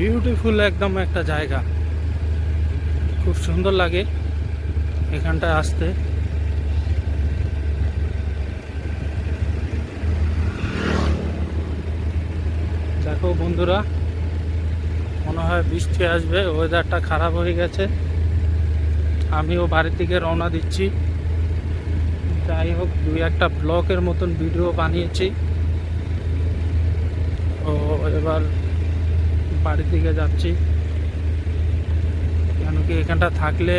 Beautiful একদম একটা জায়গা, খুব সুন্দর লাগে এখানটায় আসতে। দেখো বন্ধুরা, মনে হয় বৃষ্টি আসবে, ওয়েদারটা খারাপ হয়ে গেছে। আমিও বাড়ির দিকে রওনা দিচ্ছি। যাই হোক, দুই একটা ব্লকের মতন ভিডিও বানিয়েছি, ও এবার বাড়ির দিকে যাচ্ছি। কেন কি এখানটা থাকলে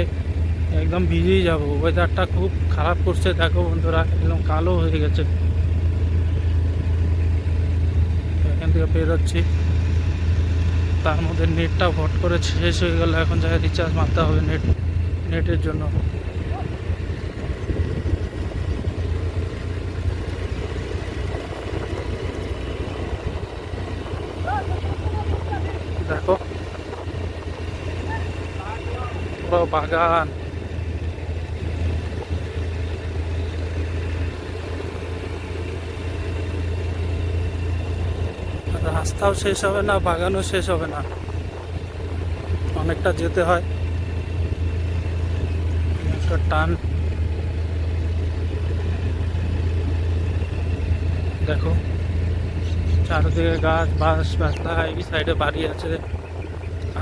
একদম ভিজেই যাব, ওয়েদারটা খুব খারাপ করছে। দেখো বন্ধুরা, একদম কালো হয়ে গেছে। এখান থেকে বেরোচ্ছি, তার মধ্যে নেটটা ভট করে শেষ হয়ে গেল। এখন জায়গায় রিচার্জ মারতে হবে নেটের জন্য। দেখো পুরো বাগান। রাস্তাও শেষ হবে না, বাগানও শেষ হবে না, অনেকটা যেতে হয়, একটা টান। দেখো চারিদিকে গাছ বাস গাছলা, এই সাইডে বাড়ি আছে।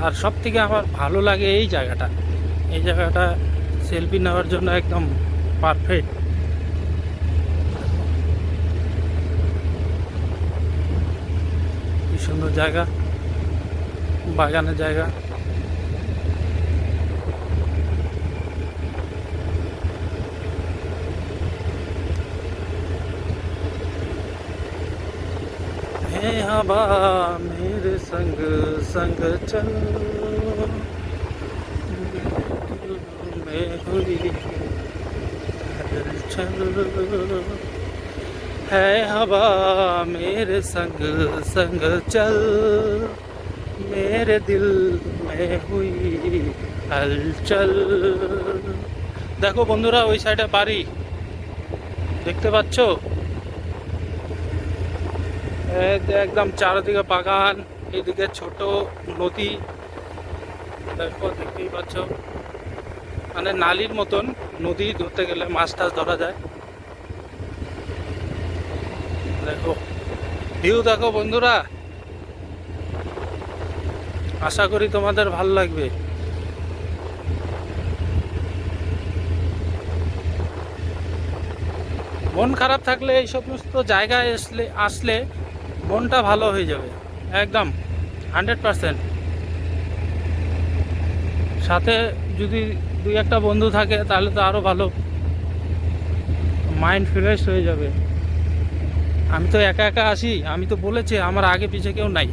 আর সব থেকে আমার ভালো লাগে এই জায়গাটা সেলফি নেওয়ার জন্য একদম পারফেক্ট। কি সুন্দর জায়গা, বাগানের জায়গা। हे हवा मेरे संग संग चल, में हुई हलचल। है हवा मेरे संग संग चल, मेरे दिल में हुई हलचल। দেখো বন্ধুরা, ওই সাইডে বাড়ি দেখতে পাচ্ছ? একদম চারিদিকে বাগান, এদিকে ছোট নদী। দেখো, দেখতেই পাচ্ছ, মানে নালির মতন নদী, ধরতে গেলে মাছ টাছ ধরা যায়। দেখো ভিউ, দেখো বন্ধুরা, আশা করি তোমাদের ভালো লাগবে। মন খারাপ থাকলে এই সমস্ত জায়গায় আসলে মনটা ভালো হয়ে যাবে একদম 100%। সাথে যদি দুই একটা বন্ধু থাকে তাহলে তো আরও ভালো, মাইন্ড ফ্রেশ হয়ে যাবে। আমি তো একা একা আসি, আমি তো বলেছি আমার আগে পিছে কেউ নাই,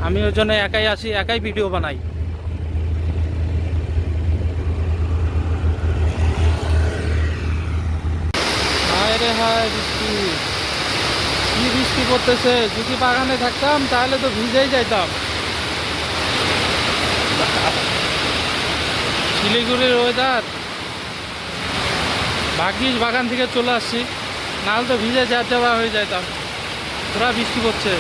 আমি ওই জন্য একাই আসি, একাই ভিডিও বানাই। হায় রে হায়, বৃষ্টি, কি বৃষ্টি পড়তেছে! যদি বাগানে থাকতাম তাহলে তো ভিজেই যাইতাম। শিলিগুড়ির ওয়েদার, ভাগ্যিস বাগান থেকে চলে আসছি, নাহলে তো ভিজে যাওয়া হয়ে যাইতাম। পুরা বৃষ্টি পড়ছে।